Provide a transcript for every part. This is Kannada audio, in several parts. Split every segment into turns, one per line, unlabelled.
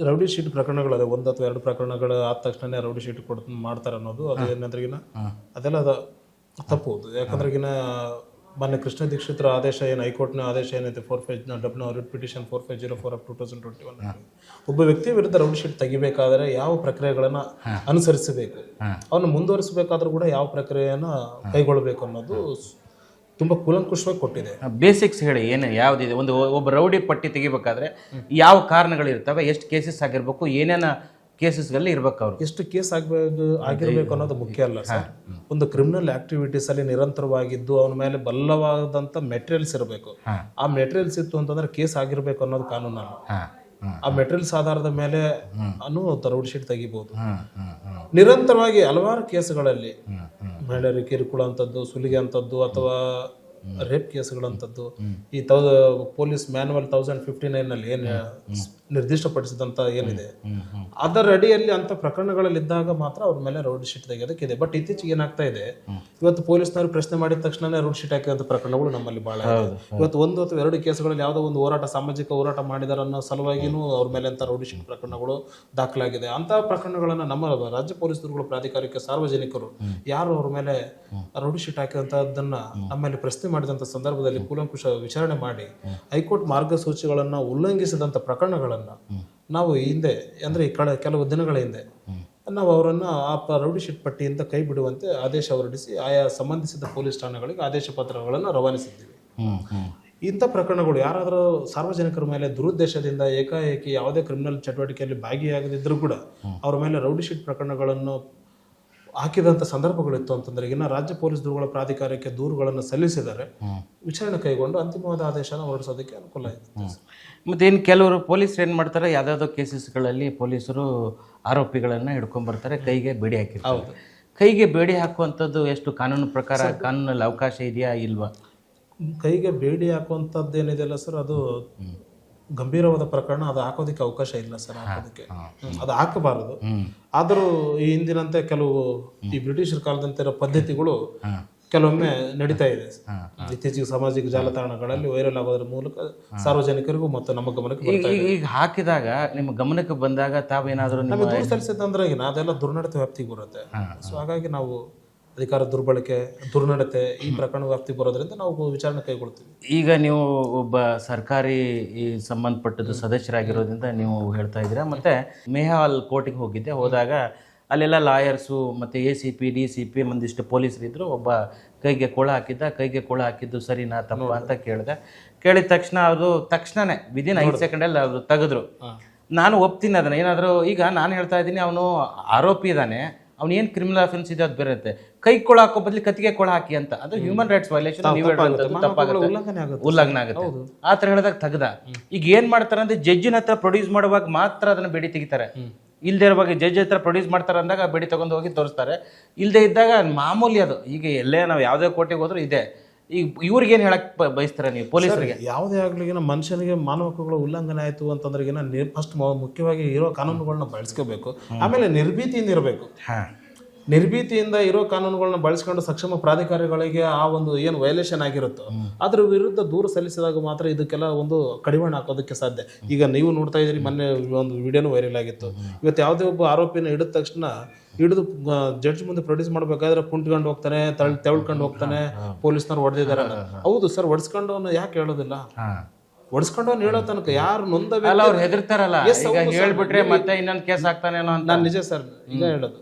ರೌಡಿ ಶೀಟ್ ಪ್ರಕರಣಗಳು ಒಂದು ಅಥವಾ ಎರಡು ಪ್ರಕರಣಗಳು ಆದ ತಕ್ಷಣ ರೌಡಿ ಶೀಟ್ ಮಾಡ್ತಾರೆ ಅನ್ನೋದು ಅದು ಏನಂದ್ರೆಗಿನ ಅದೆಲ್ಲ ತಪ್ಪು. ಯಾಕಂದ್ರೆಗಿನ ಮೊನ್ನೆ ಕೃಷ್ಣ ದೀಕ್ಷಿತರ ಆದೇಶ ಏನು ಹೈಕೋರ್ಟ್ನ ಆದೇಶ ಏನೈತೆ 45 ರಿಟ್ ಪಿಟಿಷನ್ 4504/2021 ಒಬ್ಬ ವ್ಯಕ್ತಿ ವಿರುದ್ಧ ರೌಡಿ ಶೀಟ್ ತೆಗಿಬೇಕಾದ್ರೆ ಯಾವ ಪ್ರಕ್ರಿಯೆಗಳನ್ನ ಅನುಸರಿಸಬೇಕು, ಅವನ್ನ ಮುಂದುವರಿಸಬೇಕಾದ್ರೂ ಕೂಡ ಯಾವ ಪ್ರಕ್ರಿಯೆಯನ್ನ ಕೈಗೊಳ್ಳಬೇಕು ಅನ್ನೋದು ತುಂಬಾ ಕೂಲಂಕುಷವಾಗಿ ಕೊಟ್ಟಿದೆ.
ಬೇಸಿಕ್ಸ್ ಹೇಳಿ, ಏನು ಯಾವುದಿದೆ, ಒಬ್ಬ ರೌಡಿ ಪಟ್ಟಿ ತೆಗಿಬೇಕಾದ್ರೆ ಯಾವ ಕಾರಣಗಳಿರ್ತವೆ, ಎಷ್ಟು ಕೇಸಸ್ ಆಗಿರ್ಬೇಕು, ಏನೇನ ಕೇಸಸ್ಗಳಲ್ಲಿ ಇರ್ಬೇಕು, ಅವ್ರು
ಎಷ್ಟು ಕೇಸ್ ಆಗಿರ್ಬೇಕು ಅನ್ನೋದು ಮುಖ್ಯ ಅಲ್ಲ ಸರ್. ಒಂದು ಕ್ರಿಮಿನಲ್ ಆಕ್ಟಿವಿಟೀಸ್ ಅಲ್ಲಿ ನಿರಂತರವಾಗಿದ್ದು ಅವನ ಮೇಲೆ ಬಲ್ಲವಾದಂತ ಮೆಟೀರಿಯಲ್ಸ್ ಇರಬೇಕು. ಆ ಮೆಟೀರಿಯಲ್ಸ್ ಇತ್ತು ಅಂತಂದ್ರೆ ಕೇಸ್ ಆಗಿರ್ಬೇಕು ಅನ್ನೋದು ಕಾನೂನಲ್ಲ. ಆ ಮೆಟೀರಿಯಲ್ಸ್ ಆಧಾರದ ಮೇಲೆ ರೌಡಿ ಶೀಟ್ ತೆಗಿಬಹುದು. ನಿರಂತರವಾಗಿ ಹಲವಾರು ಕೇಸುಗಳಲ್ಲಿ ಮಹಿಳೆಯರಿಗೆ ಕಿರುಕುಳ ಅಂತದ್ದು, ಸುಲಿಗೆ ಅಂತದ್ದು ಅಥವಾ ರೇಪ್ ಕೇಸುಗಳಂತದ್ದು ಈ ಪೊಲೀಸ್ ಮ್ಯಾನುವಲ್ 1059 ನಲ್ಲಿ ಏನು ನಿರ್ದಿಷ್ಟಪಡಿಸಿದಂತ ಏನಿದೆ ಅದರ ಅಡಿಯಲ್ಲಿ ಅಂತ ಪ್ರಕರಣಗಳಲ್ಲಿ ಇದ್ದಾಗ ಮಾತ್ರ ಅವ್ರ ಮೇಲೆ ರೌಡಿ ಶೀಟ್ ತೆಗೆಯೋದಕ್ಕಿದೆ. ಬಟ್ ಇತ್ತೀಚೆಗೆ ಏನಾಗ್ತಾ ಇದೆ, ಇವತ್ತು ಪೊಲೀಸ್ನವರು ಪ್ರಶ್ನೆ ಮಾಡಿದ ತಕ್ಷಣ ರೌಡಿ ಶೀಟ್ ಹಾಕಿದಂತ ಪ್ರಕರಣಗಳು ನಮ್ಮಲ್ಲಿ ಬಹಳ ಇದೆ. ಇವತ್ತು 1 ಅಥವಾ 2 ಕೇಸುಗಳಲ್ಲಿ ಯಾವುದೋ ಒಂದು ಸಾಮಾಜಿಕ ಹೋರಾಟ ಮಾಡಿದಾರ ಅನ್ನೋ ಸಲುವಾಗಿನೂ ಅವ್ರ ಮೇಲೆ ಅಂತ ರೌಡಿ ಶೀಟ್ ಪ್ರಕರಣಗಳು ದಾಖಲಾಗಿದೆ. ಅಂತ ಪ್ರಕರಣಗಳನ್ನ ನಮ್ಮ ರಾಜ್ಯ ಪೊಲೀಸ್ ದೂರುಗಳ ಪ್ರಾಧಿಕಾರಕ್ಕೆ ಸಾರ್ವಜನಿಕರು ಯಾರು ಅವ್ರ ಮೇಲೆ ರೌಡಿ ಶೀಟ್ ಹಾಕಿದಂತದನ್ನ ನಮ್ಮಲ್ಲಿ ಪ್ರಶ್ನೆ ಮಾಡಿದಂತ ಸಂದರ್ಭದಲ್ಲಿ ಕೂಲಂಕುಷ ವಿಚಾರಣೆ ಮಾಡಿ ಹೈಕೋರ್ಟ್ ಮಾರ್ಗಸೂಚಿಗಳನ್ನ ಉಲ್ಲಂಘಿಸಿದಂತ ಪ್ರಕರಣಗಳನ್ನ ನಾವು ಹಿಂದೆ ಅಂದ್ರೆ ಕೆಲವು ದಿನಗಳ ಹಿಂದೆ ನಾವು ಅವರನ್ನ ಆ ರೌಡಿ ಶೀಟ್ ಪಟ್ಟಿಯಿಂದ ಕೈ ಬಿಡುವಂತೆ ಆದೇಶ ಹೊರಡಿಸಿ ಆಯಾ ಸಂಬಂಧಿಸಿದ ಪೊಲೀಸ್ ಠಾಣೆಗಳಿಗೆ ಆದೇಶ ಪತ್ರಗಳನ್ನು ರವಾನಿಸಿದ್ದೀವಿ. ಇಂಥ ಪ್ರಕರಣಗಳು ಯಾರಾದರೂ ಸಾರ್ವಜನಿಕರ ಮೇಲೆ ದುರುದ್ದೇಶದಿಂದ ಏಕಾಏಕಿ ಯಾವುದೇ ಕ್ರಿಮಿನಲ್ ಚಟುವಟಿಕೆಯಲ್ಲಿ ಭಾಗಿಯಾಗದಿದ್ದರೂ ಕೂಡ ಅವರ ಮೇಲೆ ರೌಡಿ ಶೀಟ್ ಪ್ರಕರಣಗಳನ್ನು ಹಾಕಿದಂಥ ಸಂದರ್ಭಗಳಿತ್ತು ಅಂತಂದ್ರೆ ಇನ್ನು ರಾಜ್ಯ ಪೊಲೀಸ್ ದೂರುಗಳ ಪ್ರಾಧಿಕಾರಕ್ಕೆ ದೂರುಗಳನ್ನು ಸಲ್ಲಿಸಿದರೆ ವಿಚಾರಣೆ ಕೈಗೊಂಡು ಅಂತಿಮವಾದ ಆದೇಶನ ಹೊರಡಿಸೋದಕ್ಕೆ ಅನುಕೂಲ ಇದೆ.
ಮತ್ತೇನು ಕೆಲವರು ಪೊಲೀಸರು ಏನು ಮಾಡ್ತಾರೆ, ಯಾವುದಾದ್ರು ಕೇಸಸ್ಗಳಲ್ಲಿ ಪೊಲೀಸರು ಆರೋಪಿಗಳನ್ನು ಹಿಡ್ಕೊಂಡ್ಬರ್ತಾರೆ, ಕೈಗೆ ಬೇಡಿ ಹಾಕಿರ್ತಾರೆ. ಕೈಗೆ ಬೇಡಿ ಹಾಕುವಂಥದ್ದು ಎಷ್ಟು ಕಾನೂನು ಪ್ರಕಾರ ಕಾನೂನಲ್ಲಿ ಅವಕಾಶ ಇದೆಯಾ ಇಲ್ವಾ?
ಕೈಗೆ ಬೇಡಿ ಹಾಕುವಂಥದ್ದು ಏನಿದೆಯಲ್ಲ ಸರ್, ಅದು ಗಂಭೀರವಾದ ಪ್ರಕರಣ, ಅದು ಹಾಕೋದಕ್ಕೆ ಅವಕಾಶ ಇಲ್ಲ ಸರ್. ಹಾಕೋದಕ್ಕೆ ಅದು ಹಾಕಬಾರದು. ಆದರೂ ಈ ಹಿಂದಿನಂತೆ ಕೆಲವು ಈ ಬ್ರಿಟಿಷರ ಕಾಲದಂತೆ ಇರೋ ಪದ್ಧತಿಗಳು ಕೆಲವೊಮ್ಮೆ ನಡೀತಾ ಇದೆ. ಇತ್ತೀಚೆಗೆ ಸಾಮಾಜಿಕ ಜಾಲತಾಣಗಳಲ್ಲಿ ವೈರಲ್ ಆಗೋದ್ರ ಮೂಲಕ ಸಾರ್ವಜನಿಕರಿಗೂ ಮತ್ತು ನಮ್ಮ ಗಮನಕ್ಕೆ
ಈಗ ಹಾಕಿದಾಗ ನಿಮ್ಮ ಗಮನಕ್ಕೆ ಬಂದಾಗ ತಾವೇನಾದರೂ
ನಮಗೆ ದೂರು ಸಲ್ಲಿಸಿದಂದ್ರೆ ಅದೆಲ್ಲ ದುರ್ನಡತೆ ವ್ಯಾಪ್ತಿಗೆ ಬರುತ್ತೆ. ಸೊ ಹಾಗಾಗಿ ನಾವು ಅಧಿಕಾರ ದುರ್ಬಳಕೆ, ದುರ್ನಡತೆ ಈ ಪ್ರಕರಣ ವ್ಯಾಪ್ತಿ ಬರೋದ್ರಿಂದ ನಾವು ವಿಚಾರಣೆ ಕೈಗೊಳ್ತೀವಿ. ಈಗ
ನೀವು ಒಬ್ಬ ಸರ್ಕಾರಿ ಸಂಬಂಧಪಟ್ಟದ್ದು ಸದಸ್ಯರಾಗಿರೋದ್ರಿಂದ ನೀವು ಹೇಳ್ತಾ ಇದ್ದೀರಾ. ಮತ್ತು ಮೇಹಾಲ್ ಕೋರ್ಟಿಗೆ ಹೋದಾಗ ಅಲ್ಲೆಲ್ಲ ಲಾಯರ್ಸು ಮತ್ತು ACP DCP ಒಂದಿಷ್ಟು ಪೊಲೀಸರಿದ್ದರು. ಒಬ್ಬ ಕೈಗೆ ಕೊಳ ಹಾಕಿದ್ದು ಸರಿನಾ ತಪ್ಪ ಅಂತ ಕೇಳಿದ ತಕ್ಷಣ ಅವರು ತಕ್ಷಣವೇ ವಿದಿನ್ 5 ಸೆಕೆಂಡಲ್ಲಿ ಅವರು ತೆಗೆದ್ರು. ನಾನು ಒಪ್ತೀನಿ ಅದನ್ನು. ಏನಾದರೂ ಈಗ ನಾನು ಹೇಳ್ತಾ ಇದ್ದೀನಿ, ಅವನು ಆರೋಪಿ ಇದ್ದಾನೆ, ಅವ್ನು ಏನು ಕ್ರಿಮಿನಲ್ ಅಫೆನ್ಸ್ ಇದೆ ಅದು ಬೇರೆ ಇರುತ್ತೆ. ಕೈ ಕೊಳ ಹಾಕೋ ಬದಲು ಕತ್ತಿಗೆ ಕೊಳ ಹಾಕಿ ಅಂತ, ಅದು ಹ್ಯೂಮನ್ ರೈಟ್ಸ್ ವೈಲೇಷನ್, ಉಲ್ಲಂಘನೆ ಆಗುತ್ತೆ. ಆ ಥರ ಹೇಳಿದಾಗ ತೆಗ್ದ. ಈಗ ಏನು ಮಾಡ್ತಾರೆ ಅಂದರೆ ಜಡ್ಜಿನ ಹತ್ರ ಪ್ರೊಡ್ಯೂಸ್ ಮಾಡುವಾಗ ಮಾತ್ರ ಅದನ್ನು ಬೇಡಿ ತೆಗಿತಾರೆ. ಇಲ್ಲದೆ ಇರುವಾಗ ಜಡ್ಜ್ ಹತ್ರ ಪ್ರೊಡ್ಯೂಸ್ ಮಾಡ್ತಾರೆ ಅಂದಾಗ ಬೇಡಿ ತಗೊಂಡು ಹೋಗಿ ತೋರಿಸ್ತಾರೆ. ಇಲ್ಲದೆ ಇದ್ದಾಗ ಮಾಮೂಲಿ ಅದು. ಈಗ ಎಲ್ಲೇ ನಾವು ಯಾವುದೇ ಕೋರ್ಟಿಗೆ ಹೋದ್ರೂ ಇದೆ. ಈಗ ಇವ್ರಿಗೇನು ಹೇಳಕ್ ಬಯಸ್ತಾರೆ ನೀವು ಪೊಲೀಸರಿಗೆ?
ಯಾವುದೇ ಆಗ್ಲಿಗಿನ ಮನುಷ್ಯನಿಗೆ ಮಾನವ ಹಕ್ಕುಗಳ ಉಲ್ಲಂಘನೆ ಆಯಿತು ಅಂತಂದ್ರೆ ಫಸ್ಟ್ ಮುಖ್ಯವಾಗಿ ಇರೋ ಕಾನೂನುಗಳನ್ನ ಬಳಸ್ಕೋಬೇಕು. ಆಮೇಲೆ ನಿರ್ಭೀತಿಯಿಂದ ಇರಬೇಕು. ನಿರ್ಭೀತಿಯಿಂದ ಇರೋ ಕಾನೂನುಗಳನ್ನ ಬಳಸ್ಕೊಂಡು ಸಕ್ಷಮ ಪ್ರಾಧಿಕಾರಿಗಳಿಗೆ ಆ ಒಂದು ಏನು ವೈಲೇಷನ್ ಆಗಿರುತ್ತೋ ಅದ್ರ ವಿರುದ್ಧ ದೂರು ಸಲ್ಲಿಸಿದಾಗ ಮಾತ್ರ ಇದಕ್ಕೆಲ್ಲ ಒಂದು ಕಡಿವಾಣ ಹಾಕೋದಕ್ಕೆ ಸಾಧ್ಯ. ಈಗ ನೀವು ನೋಡ್ತಾ ಇದ್ದೀರಿ, ಮೊನ್ನೆ ಒಂದು ವಿಡಿಯೋನು ವೈರಲ್ ಆಗಿತ್ತು. ಇವತ್ತು ಯಾವುದೇ ಒಬ್ಬ ಆರೋಪಿನ ಹಿಡಿದ ತಕ್ಷಣ ಹಿಡಿದು ಜಡ್ಜ್ ಮುಂದೆ ಪ್ರೊಡ್ಯೂಸ್ ಮಾಡ್ಬೇಕಾದ್ರೆ ಕುಂಟ್ಕೊಂಡು ಹೋಗ್ತಾನೆ, ತೆವಳ್ಕೊಂಡು ಹೋಗ್ತಾನೆ, ಪೊಲೀಸ್ನವ್ರು ಹೊಡೆದಿದ್ದಾರೆ. ಹೌದು ಸರ್, ಹೊಡ್ಸ್ಕೊಂಡವನು ಯಾಕೆ ಹೇಳೋದಿಲ್ಲ? ಹೊಡ್ಸ್ಕೊಂಡವನು ಹೇಳೋ ತನಕ ಯಾರು ನೊಂದ
ಅವ್ರು ಹೆದರ್ತಾರಲ್ಲ, ಹೇಳ್ಬಿಟ್ರೆ ಮತ್ತೆ ಇನ್ನೊಂದು ಕೇಸ್ ಆಗ್ತಾನೇನೋ ಅಂತ.
ನಾನು ನಿಜ ಸರ್ ಈಗ ಹೇಳೋದು,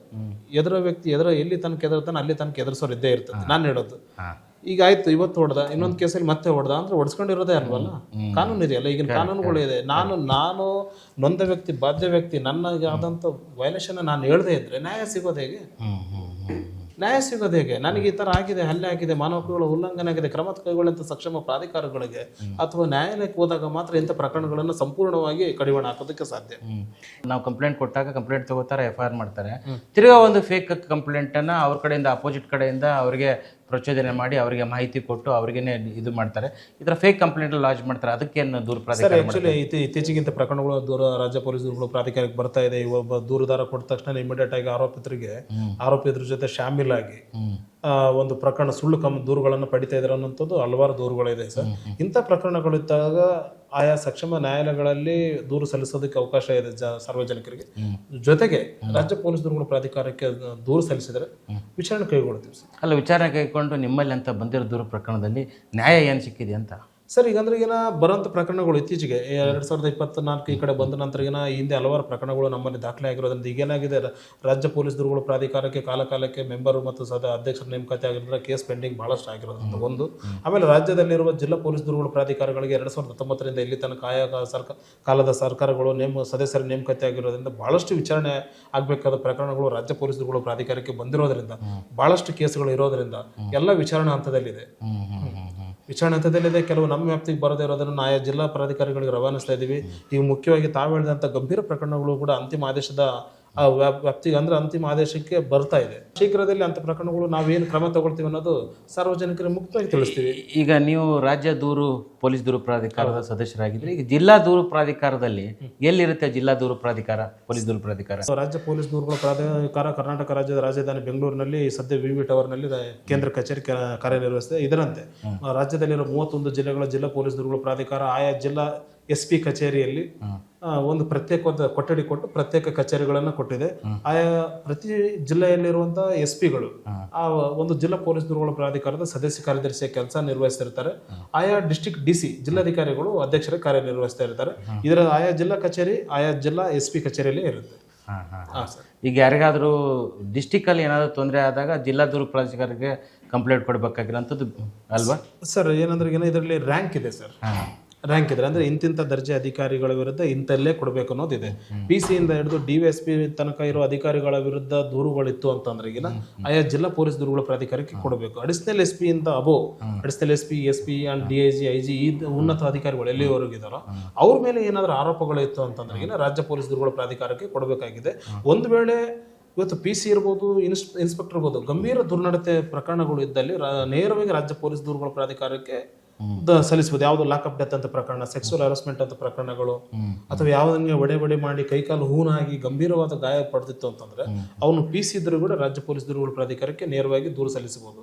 ವ್ಯಕ್ತಿ ಎಲ್ಲಿ ತನಕ ಎದುರ್ತಾನೆ ಅಲ್ಲಿ ತನಕ ಎದುರಿಸೋರು ಇದ್ದೇ ಇರ್ತದೆ. ನಾನು ಹೇಳೋದು ಈಗ ಆಯ್ತು, ಇವತ್ತು ಹೊಡೆದ, ಇನ್ನೊಂದು ಕೇಸಲ್ಲಿ ಮತ್ತೆ ಹೊಡೆದ ಅಂದ್ರೆ ಹೊಡ್ಸ್ಕೊಂಡಿರೋದೇ ಅಲ್ವಲ್ಲ. ಕಾನೂನು ಇದೆಯಲ್ಲ, ಈಗಿನ ಕಾನೂನುಗಳು ಇದೆ. ನಾನು ನೊಂದ ವ್ಯಕ್ತಿ, ಬಾಧ್ಯ ವ್ಯಕ್ತಿ, ನನಗೆ ಆದಂತ ವೈಲೇಷನ್ ನಾನು ಹೇಳ್ದೇ ಇದ್ರೆ ನ್ಯಾಯ ಸಿಗೋದು ಹೇಗೆ? ನನಗೆ ಈ ತರ ಆಗಿದೆ, ಹಲ್ಲೆ ಆಗಿದೆ, ಮಾನವ ಹಕ್ಕುಗಳ ಉಲ್ಲಂಘನೆ ಆಗಿದೆ, ಕ್ರಮ ಕೈಗೊಳ್ಳುವಂತ ಸಕ್ಷಮ ಪ್ರಾಧಿಕಾರಗಳಿಗೆ ಅಥವಾ ನ್ಯಾಯಾಲಯಕ್ಕೆ ಹೋದಾಗ ಮಾತ್ರ ಇಂಥ ಪ್ರಕರಣಗಳನ್ನು ಸಂಪೂರ್ಣವಾಗಿ ಕಡಿವಾಣ ಹಾಕೋದಕ್ಕೆ ಸಾಧ್ಯ.
ನಾವು ಕಂಪ್ಲೇಂಟ್ ಕೊಟ್ಟಾಗ ಕಂಪ್ಲೇಂಟ್ ತಗೋತಾರೆ, FIR ಮಾಡ್ತಾರೆ. ತಿರ್ಗಾ ಒಂದು ಫೇಕ್ ಕಂಪ್ಲೇಂಟ್ ಅನ್ನ ಅವ್ರ ಕಡೆಯಿಂದ ಅಪೋಸಿಟ್ ಕಡೆಯಿಂದ ಅವರಿಗೆ ಪ್ರಚೋದನೆ ಮಾಡಿ ಅವರಿಗೆ ಮಾಹಿತಿ ಕೊಟ್ಟು ಅವ್ರಿಗೇನೆ ಇದು ಮಾಡ್ತಾರೆ. ಈ ಥರ ಫೇಕ್ ಕಂಪ್ಲೇಂಟ್ ಲಾಂಚ್ ಮಾಡ್ತಾರೆ. ಅದಕ್ಕೇನು ದೂರ ಪ್ರಾಧಿಕಾರ?
ಆಕ್ಚುಲಿ ಇತ್ತೀಚೆಗಿಂತ ಪ್ರಕರಣಗಳು ರಾಜ್ಯ ಪೊಲೀಸ್ ದೂರುಗಳು ಪ್ರಾಧಿಕಾರಕ್ಕೆ ಬರ್ತಾ ಇದೆ. ಒಬ್ಬ ದೂರುದಾರ ಕೊಟ್ಟ ತಕ್ಷಣ ಇಮಿಡಿಯೇಟ್ ಆಗಿ ಆರೋಪಿತರ ಜೊತೆ ಶಾಮೀಲಾಗಿ ಒಂದು ಪ್ರಕರಣ ಸುಳ್ಳು ದೂರುಗಳನ್ನು ಪಡಿತಾ ಇದ್ದಾರೆ ಅನ್ನೋಂಥದ್ದು ಹಲವಾರು ದೂರುಗಳಿದೆ ಸರ್. ಇಂಥ ಪ್ರಕರಣಗಳಿದ್ದಾಗ ಆಯಾ ಸಕ್ಷಮ ನ್ಯಾಯಾಲಯಗಳಲ್ಲಿ ದೂರು ಸಲ್ಲಿಸೋದಕ್ಕೆ ಅವಕಾಶ ಇದೆ ಸಾರ್ವಜನಿಕರಿಗೆ. ಜೊತೆಗೆ ರಾಜ್ಯ ಪೊಲೀಸ್ ದೂರುಗಳ ಪ್ರಾಧಿಕಾರಕ್ಕೆ ದೂರು ಸಲ್ಲಿಸಿದರೆ ವಿಚಾರಣೆ ಕೈಗೊಳ್ತೀವಿ ಸರ್.
ಅಲ್ಲ, ವಿಚಾರಣೆ ಕೈಗೊಂಡು ನಿಮ್ಮಲ್ಲಿ ಅಂತ ಬಂದಿರೋ ದೂರು ಪ್ರಕರಣದಲ್ಲಿ ನ್ಯಾಯ ಏನು ಸಿಕ್ಕಿದೆ ಅಂತ
ಸರ್? ಈಗ ಅಂದ್ರೆ ಬರೋಂಥ ಪ್ರಕರಣಗಳು ಇತ್ತೀಚೆಗೆ 2024 ಈ ಕಡೆ ಬಂದ ನಂತರ ಹಿಂದೆ ಹಲವಾರು ಪ್ರಕರಣಗಳು ನಮ್ಮಲ್ಲಿ ದಾಖಲೆ ಆಗಿರೋದ್ರಿಂದ ಈಗೇನಾಗಿದೆ, ರಾಜ್ಯ ಪೊಲೀಸ್ ದೂರುಗಳ ಪ್ರಾಧಿಕಾರಕ್ಕೆ ಕಾಲಕಾಲಕ್ಕೆ ಮೆಂಬರು ಮತ್ತು ಅಧ್ಯಕ್ಷರ ನೇಮಕಾತಿ ಆಗಿರೋದ್ರಿಂದ ಕೇಸ್ ಪೆಂಡಿಂಗ್ ಬಹಳಷ್ಟು ಆಗಿರೋದ್ರಿಂದ ಒಂದು. ಆಮೇಲೆ ರಾಜ್ಯದಲ್ಲಿರುವ ಜಿಲ್ಲಾ ಪೊಲೀಸ್ ದೂರುಗಳ ಪ್ರಾಧಿಕಾರಗಳಿಗೆ 2019ರಿಂದ ಇಲ್ಲಿ ತನಕ ಆಯಾ ಕಾಲದ ಸರ್ಕಾರಗಳು ಸದಸ್ಯರ ನೇಮಕಾತಿ ಆಗಿರೋದ್ರಿಂದ ಬಹಳಷ್ಟು ವಿಚಾರಣೆ ಆಗಬೇಕಾದ ಪ್ರಕರಣಗಳು ರಾಜ್ಯ ಪೊಲೀಸ್ ದೂರುಗಳ ಪ್ರಾಧಿಕಾರಕ್ಕೆ ಬಂದಿರೋದ್ರಿಂದ ಬಹಳಷ್ಟು ಕೇಸುಗಳು ಇರೋದ್ರಿಂದ ಎಲ್ಲ ವಿಚಾರಣಾ ಹಂತದಲ್ಲಿದೆ. ವಿಚಾರಣೆ ಹಂತದಲ್ಲಿದೆ. ಕೆಲವು ನಮ್ಮ ವ್ಯಾಪ್ತಿಗೆ ಬರದೇ ಇರೋದನ್ನು ಆಯಾ ಜಿಲ್ಲಾ ಪ್ರಾಧಿಕಾರಿಗಳಿಗೆ ರವಾನಿಸ್ತಾ ಇದ್ದೀವಿ. ಈಗ ಮುಖ್ಯವಾಗಿ ತಾವು ಹೇಳಿದಂಥ ಗಂಭೀರ ಪ್ರಕರಣಗಳು ಕೂಡ ಅಂತಿಮ ಆದೇಶದ ವ್ಯಾಪ್ತಿಗೆ ಅಂದ್ರೆ ಅಂತಿಮ ಆದೇಶಕ್ಕೆ ಬರ್ತಾ ಇದೆ. ಶೀಘ್ರದಲ್ಲಿ ಅಂಥ ಪ್ರಕರಣಗಳು ನಾವೇನು ಕ್ರಮ ತಗೊಳ್ತೀವಿ ಅನ್ನೋದು ಸಾರ್ವಜನಿಕರಿಗೆ ಮುಕ್ತವಾಗಿ ತಿಳಿಸ್ತೀವಿ.
ಈಗ ನೀವು ರಾಜ್ಯ ಪೊಲೀಸ್ ದೂರು ಪ್ರಾಧಿಕಾರದ ಸದಸ್ಯರಾಗಿದ್ರೆ, ಈಗ ಜಿಲ್ಲಾ ದೂರು ಪ್ರಾಧಿಕಾರದಲ್ಲಿ ಎಲ್ಲಿರುತ್ತೆ ಜಿಲ್ಲಾ ದೂರು ಪ್ರಾಧಿಕಾರ, ಪೊಲೀಸ್ ದೂರು ಪ್ರಾಧಿಕಾರ?
ರಾಜ್ಯ ಪೊಲೀಸ್ ದೂರುಗಳ ಪ್ರಾಧಿಕಾರ ಕರ್ನಾಟಕ ರಾಜ್ಯದ ರಾಜಧಾನಿ ಬೆಂಗಳೂರಿನಲ್ಲಿ ಸದ್ಯ ವಿವಿ ಟವರ್ನಲ್ಲಿ ಕೇಂದ್ರ ಕಚೇರಿ ಕಾರ್ಯನಿರ್ವಹಿಸಿದೆ. ಇದರಂತೆ ರಾಜ್ಯದಲ್ಲಿರುವ 31 ಜಿಲ್ಲೆಗಳ ಜಿಲ್ಲಾ ಪೊಲೀಸ್ ದೂರುಗಳ ಪ್ರಾಧಿಕಾರ ಆಯಾ ಜಿಲ್ಲಾ SP ಕಚೇರಿಯಲ್ಲಿ ಒಂದು ಪ್ರತ್ಯೇಕವಾದ ಕೊಠಡಿ ಕೊಟ್ಟು ಪ್ರತ್ಯೇಕ ಕಚೇರಿಗಳನ್ನು ಕೊಟ್ಟಿದೆ. ಆಯಾ ಪ್ರತಿ ಜಿಲ್ಲೆಯಲ್ಲಿರುವಂತಹ SP-ಗಳು ಆ ಒಂದು ಜಿಲ್ಲಾ ಪೊಲೀಸ್ ದೂರುಗಳ ಪ್ರಾಧಿಕಾರದ ಸದಸ್ಯ ಕಾರ್ಯದರ್ಶಿಯ ಕೆಲಸ ನಿರ್ವಹಿಸ್ತಿರ್ತಾರೆ. ಆಯಾ ಡಿಸ್ಟ್ರಿಕ್ಟ್ DC ಜಿಲ್ಲಾಧಿಕಾರಿಗಳು ಅಧ್ಯಕ್ಷರ ಕಾರ್ಯನಿರ್ವಹಿಸ್ತಾ ಇರ್ತಾರೆ. ಇದರ ಆಯಾ ಜಿಲ್ಲಾ ಕಚೇರಿ ಆಯಾ ಜಿಲ್ಲಾ SP ಕಚೇರಿಯಲ್ಲಿ ಇರುತ್ತೆ.
ಈಗ ಯಾರಿಗಾದ್ರೂ ಡಿಸ್ಟಿಕ್ ಅಲ್ಲಿ ಏನಾದ್ರು ತೊಂದರೆ ಆದಾಗ ಜಿಲ್ಲಾ ದೂರು ಪ್ರಾಧಿಕಾರಕ್ಕೆ ಕಂಪ್ಲೇಂಟ್ ಕೊಡ್ಬೇಕಾಗಿರೋಂಥದ್ದು ಅಲ್ವಾ
ಸರ್? ಏನಂದ್ರೆ ಇದರಲ್ಲಿ ರ್ಯಾಂಕ್ ಇದೆ ಸರ್. ರ್ಯಾಂಕ್ ಇದ್ರೆ ಅಂದ್ರೆ ಇಂತಿಂಥ ದರ್ಜೆ ಅಧಿಕಾರಿಗಳ ವಿರುದ್ಧ ಇಂತಲ್ಲೇ ಕೊಡಬೇಕು ಅನ್ನೋದಿದೆ. PC ಇಂದ ಹಿಡಿದು DSP ತನಕ ಇರೋ ಅಧಿಕಾರಿಗಳ ವಿರುದ್ಧ ದೂರುಗಳಿತ್ತು ಅಂತಂದ್ರೆ ಆಯಾ ಜಿಲ್ಲಾ ಪೊಲೀಸ್ ದೂರುಗಳ ಪ್ರಾಧಿಕಾರಕ್ಕೆ ಕೊಡಬೇಕು. ಅಡಿಷನಲ್ SP ಇಂದ additional SP and DIG IG ಈ ಉನ್ನತ ಅಧಿಕಾರಿಗಳು ಎಲ್ಲಿವರೆಗಿದಾರೋ ಅವ್ರ ಮೇಲೆ ಏನಾದ್ರೂ ಆರೋಪಗಳಿತ್ತು ಅಂತಂದ್ರೆ ರಾಜ್ಯ ಪೊಲೀಸ್ ದೂರುಗಳ ಪ್ರಾಧಿಕಾರಕ್ಕೆ ಕೊಡಬೇಕಾಗಿದೆ. ಒಂದು ವೇಳೆ ಇವತ್ತು PC ಇರ್ಬೋದು, ಇನ್ಸ್ಪೆಕ್ಟರ್ ಇರ್ಬೋದು, ಗಂಭೀರ ದುರ್ನಡತೆ ಪ್ರಕರಣಗಳು ಇದ್ದಲ್ಲಿ ನೇರವಾಗಿ ರಾಜ್ಯ ಪೊಲೀಸ್ ದೂರುಗಳ ಪ್ರಾಧಿಕಾರಕ್ಕೆ ಸಲ್ಲಿಸಬಹುದು. ಯಾವುದು ಲಾಕಪ್ ಡೆತ್ ಅಂತ ಪ್ರಕರಣ, ಸೆಕ್ಸುವಲ್ ಹರಾಸ್ಮೆಂಟ್ ಅಂತ ಪ್ರಕರಣಗಳು, ಅಥವಾ ಯಾವುದನ್ನ ಒಡೆ ಮಾಡಿ ಕೈಕಾಲು ಹೂನಾಗಿ ಗಂಭೀರವಾದ ಗಾಯ ಪಡೆದಿತ್ತು ಅಂತಂದ್ರೆ ಅವನು PC ಇದ್ರೂ ಕೂಡ ರಾಜ್ಯ ಪೊಲೀಸ್ ದೂರುಗಳ ಪ್ರಾಧಿಕಾರಕ್ಕೆ ನೇರವಾಗಿ ದೂರು ಸಲ್ಲಿಸಬಹುದು.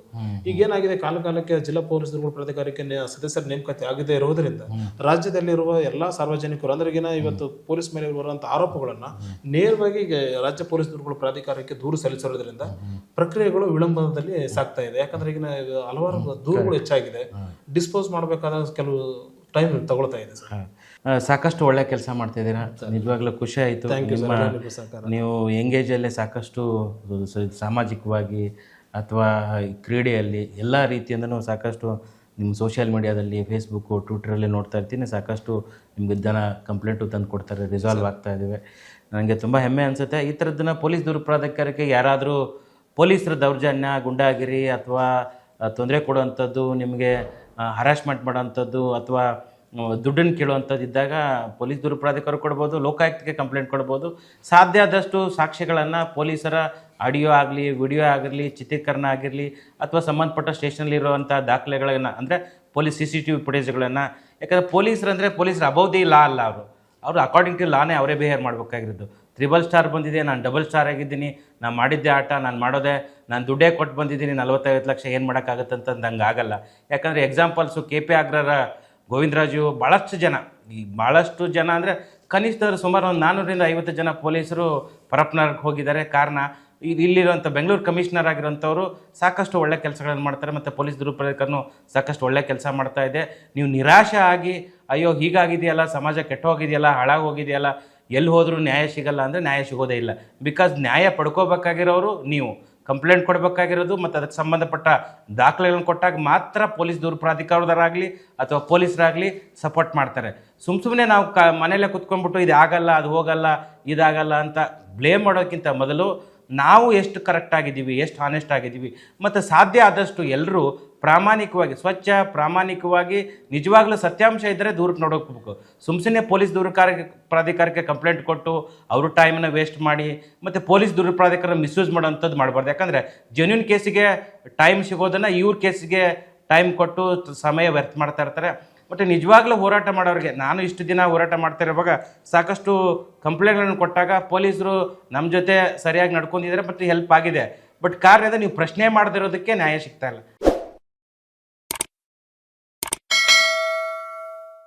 ಈಗ ಏನಾಗಿದೆ, ಕಾಲಕಾಲಕ್ಕೆ ಜಿಲ್ಲಾ ಪೊಲೀಸ್ ದೂರುಗಳ ಪ್ರಾಧಿಕಾರಕ್ಕೆ ಸದಸ್ಯರ ನೇಮಕಾತಿ ಆಗದೇ ಇರೋದ್ರಿಂದ ರಾಜ್ಯದಲ್ಲಿರುವ ಎಲ್ಲಾ ಸಾರ್ವಜನಿಕರು ಅಂದ್ರೆ ಇವತ್ತು ಪೊಲೀಸ್ ಮೇಲೆ ಬರುವಂತಹ ಆರೋಪಗಳನ್ನ ನೇರವಾಗಿ ರಾಜ್ಯ ಪೊಲೀಸ್ ದೂರುಗಳ ಪ್ರಾಧಿಕಾರಕ್ಕೆ ದೂರು ಸಲ್ಲಿಸಿರೋದ್ರಿಂದ ಪ್ರಕ್ರಿಯೆಗಳು ವಿಳಂಬದಲ್ಲಿ ಸಾಗ್ತಾ ಇದೆ. ಯಾಕಂದ್ರೆ ಈಗ ಹಲವಾರು ದೂರುಗಳು ಹೆಚ್ಚಾಗಿದೆ. ಡಿಸ್ಪೋಸ್ ಮಾಡಬೇಕಾದ ಕೆಲವು ಟೈಮ್ ತಗೊಳ್ತಾ ಇದೆ ಸರ್.
ಸಾಕಷ್ಟು ಒಳ್ಳೆ ಕೆಲಸ ಮಾಡ್ತಾ ಇದ್ದೀರಾ, ನಿಜವಾಗ್ಲೂ ಖುಷಿ ಆಯಿತು. ನೀವು ಎಂಗೇಜಲ್ಲೇ ಸಾಕಷ್ಟು ಸಾಮಾಜಿಕವಾಗಿ ಅಥವಾ ಕ್ರೀಡೆಯಲ್ಲಿ ಎಲ್ಲ ರೀತಿಯಿಂದನೂ ಸಾಕಷ್ಟು ನಿಮ್ಮ ಸೋಷಿಯಲ್ ಮೀಡಿಯಾದಲ್ಲಿ ಫೇಸ್ಬುಕ್ಕು ಟ್ವಿಟರಲ್ಲಿ ನೋಡ್ತಾ ಇರ್ತೀನಿ. ಸಾಕಷ್ಟು ನಿಮ್ಗೆ ಜನ ಕಂಪ್ಲೇಂಟು ತಂದು ಕೊಡ್ತಾರೆ, ರಿಸಾಲ್ವ್ ಆಗ್ತಾ ಇದ್ದಾವೆ. ನನಗೆ ತುಂಬ ಹೆಮ್ಮೆ ಅನಿಸುತ್ತೆ. ಈ ಥರದ್ದನ್ನು ಪೊಲೀಸ್ ದೂರು ಪ್ರಾಧಿಕಾರಕ್ಕೆ ಯಾರಾದರೂ ಪೊಲೀಸರ ದೌರ್ಜನ್ಯ, ಗುಂಡಾಗಿರಿ ಅಥವಾ ತೊಂದರೆ ಕೊಡುವಂಥದ್ದು, ನಿಮಗೆ ಹರಾಸ್ಮೆಂಟ್ ಮಾಡೋವಂಥದ್ದು ಅಥವಾ ದುಡ್ಡನ್ನು ಕೇಳುವಂಥದ್ದು ಇದ್ದಾಗ ಪೊಲೀಸ್ ದೂರು ಪ್ರಾಧಿಕಾರ ಕೊಡ್ಬೋದು, ಲೋಕಾಯುಕ್ತಕ್ಕೆ ಕಂಪ್ಲೇಂಟ್ ಕೊಡ್ಬೋದು. ಸಾಧ್ಯ ಆದಷ್ಟು ಸಾಕ್ಷ್ಯಗಳನ್ನು ಪೊಲೀಸರ ಆಡಿಯೋ ಆಗಲಿ, ವಿಡಿಯೋ ಆಗಿರಲಿ, ಚಿತ್ರೀಕರಣ ಆಗಿರಲಿ ಅಥವಾ ಸಂಬಂಧಪಟ್ಟ ಸ್ಟೇಷನಲ್ಲಿರುವಂಥ ದಾಖಲೆಗಳನ್ನು ಅಂದರೆ ಪೊಲೀಸ್ CCTV ಫುಟೇಜ್ಗಳನ್ನು, ಯಾಕಂದರೆ ಪೊಲೀಸರಂದರೆ ಪೊಲೀಸರು ಅಬೌವ್ ದಿ ಲಾ ಅಲ್ಲ, ಅವರು ಅಕಾರ್ಡಿಂಗ್ ಟು ಲಾನೇ ಅವರೇ ಬಿಹೇವ್ ಮಾಡಬೇಕಾಗಿರೋದು. 3 ಸ್ಟಾರ್ ಬಂದಿದೆ, ನಾನು 2 ಸ್ಟಾರ್ ಆಗಿದ್ದೀನಿ, ನಾನು ಮಾಡಿದ್ದೆ ಆಟ, ನಾನು ದುಡ್ಡೇ ಕೊಟ್ಟು ಬಂದಿದ್ದೀನಿ, 40-50 ಲಕ್ಷ ಏನು ಮಾಡೋಕ್ಕಾಗತ್ತೆ ಅಂತ ನಂಗೆ ಆಗಲ್ಲ. ಯಾಕಂದರೆ ಎಕ್ಸಾಂಪಲ್ಸು KP ಆಗ್ರರ ಗೋವಿಂದರಾಜು ಭಾಳಷ್ಟು ಜನ ಅಂದರೆ ಕನಿಷ್ಠ ಸುಮಾರು ಒಂದು 400-50 ಜನ ಪೊಲೀಸರು ಪರಪ್ಪನವ್ರಿಗೆ ಹೋಗಿದ್ದಾರೆ. ಕಾರಣ ಇಲ್ಲಿರುವಂಥ ಬೆಂಗಳೂರು ಕಮಿಷನರ್ ಆಗಿರೋಂಥವ್ರು ಸಾಕಷ್ಟು ಒಳ್ಳೆ ಕೆಲಸಗಳನ್ನು ಮಾಡ್ತಾರೆ ಮತ್ತು ಪೊಲೀಸ್ ದೂರು ಪ್ರಾಧಿಕಾರನೂ ಸಾಕಷ್ಟು ಒಳ್ಳೆ ಕೆಲಸ ಮಾಡ್ತಾ ಇದೆ. ನೀವು ನಿರಾಶೆ ಆಗಿ ಅಯ್ಯೋ ಹೀಗಾಗಿದೆಯಲ್ಲ, ಸಮಾಜ ಕೆಟ್ಟೋಗಿದೆಯಲ್ಲ, ಹಾಳಾಗೋಗಿದೆಯಲ್ಲ, ಎಲ್ಲಿ ಹೋದರೂ ನ್ಯಾಯ ಸಿಗಲ್ಲ ಅಂದರೆ ನ್ಯಾಯ ಸಿಗೋದೇ ಇಲ್ಲ. ಬಿಕಾಸ್ ನ್ಯಾಯ ಪಡ್ಕೋಬೇಕಾಗಿರೋರು ನೀವು, ಕಂಪ್ಲೇಂಟ್ ಕೊಡಬೇಕಾಗಿರೋದು ಮತ್ತು ಅದಕ್ಕೆ ಸಂಬಂಧಪಟ್ಟ ದಾಖಲೆಗಳನ್ನು ಕೊಟ್ಟಾಗ ಮಾತ್ರ ಪೊಲೀಸ್ ದೂರು ಪ್ರಾಧಿಕಾರದವರಾಗಲಿ ಅಥವಾ ಪೊಲೀಸರಾಗಲಿ ಸಪೋರ್ಟ್ ಮಾಡ್ತಾರೆ. ಸುಮ್ಮನೆ ನಾವು ಮನೆಯಲ್ಲೇ ಕುತ್ಕೊಂಡ್ಬಿಟ್ಟು ಇದು ಆಗಲ್ಲ, ಅದು ಹೋಗಲ್ಲ, ಇದಾಗಲ್ಲ ಅಂತ ಬ್ಲೇಮ್ ಮಾಡೋಕ್ಕಿಂತ ಮೊದಲು ನಾವು ಎಷ್ಟು ಕರೆಕ್ಟ್ ಆಗಿದ್ದೀವಿ, ಎಷ್ಟು ಹಾನೆಸ್ಟ್ ಆಗಿದ್ದೀವಿ ಮತ್ತು ಸಾಧ್ಯ ಆದಷ್ಟು ಎಲ್ಲರೂ ಪ್ರಾಮಾಣಿಕವಾಗಿ, ಸ್ವಚ್ಛ ಪ್ರಾಮಾಣಿಕವಾಗಿ ನಿಜವಾಗ್ಲೂ ಸತ್ಯಾಂಶ ಇದ್ದರೆ ದೂರಕ್ಕೆ ನೋಡೋಕ್ಬೇಕು. ಸುಮ್ಮನೆ ಪೊಲೀಸ್ ದೂರು ಪ್ರಾಧಿಕಾರಕ್ಕೆ ಕಂಪ್ಲೇಂಟ್ ಕೊಟ್ಟು ಅವರು ಟೈಮನ್ನು ವೇಸ್ಟ್ ಮಾಡಿ ಮತ್ತು ಪೊಲೀಸ್ ದೂರು ಪ್ರಾಧಿಕಾರ ಮಿಸ್ಯೂಸ್ ಮಾಡೋವಂಥದ್ದು ಮಾಡಬಾರ್ದು. ಯಾಕಂದರೆ ಜೆನ್ಯೂನ್ ಕೇಸಿಗೆ ಟೈಮ್ ಸಿಗೋದನ್ನು ಇವ್ರ ಕೇಸಿಗೆ ಟೈಮ್ ಕೊಟ್ಟು ಸಮಯ ವ್ಯರ್ಥ ಮಾಡ್ತಾ ಇರ್ತಾರೆ. ಮತ್ತು ನಿಜವಾಗ್ಲೂ ಹೋರಾಟ ಮಾಡೋರಿಗೆ, ನಾನು ಇಷ್ಟು ದಿನ ಹೋರಾಟ ಮಾಡ್ತಾ ಇರುವಾಗ ಸಾಕಷ್ಟು ಕಂಪ್ಲೇಂಟ್ಗಳನ್ನು ಕೊಟ್ಟಾಗ ಪೊಲೀಸರು ನಮ್ಮ ಜೊತೆ ಸರಿಯಾಗಿ ನಡ್ಕೊಂಡಿದ್ದಾರೆ ಮತ್ತು ಹೆಲ್ಪ್ ಆಗಿದೆ. ಬಟ್ ಕಾರ್ಯದ ನೀವು ಪ್ರಶ್ನೆ ಮಾಡದಿರೋದಕ್ಕೆ ನ್ಯಾಯ ಸಿಗ್ತಾ ಇಲ್ಲ.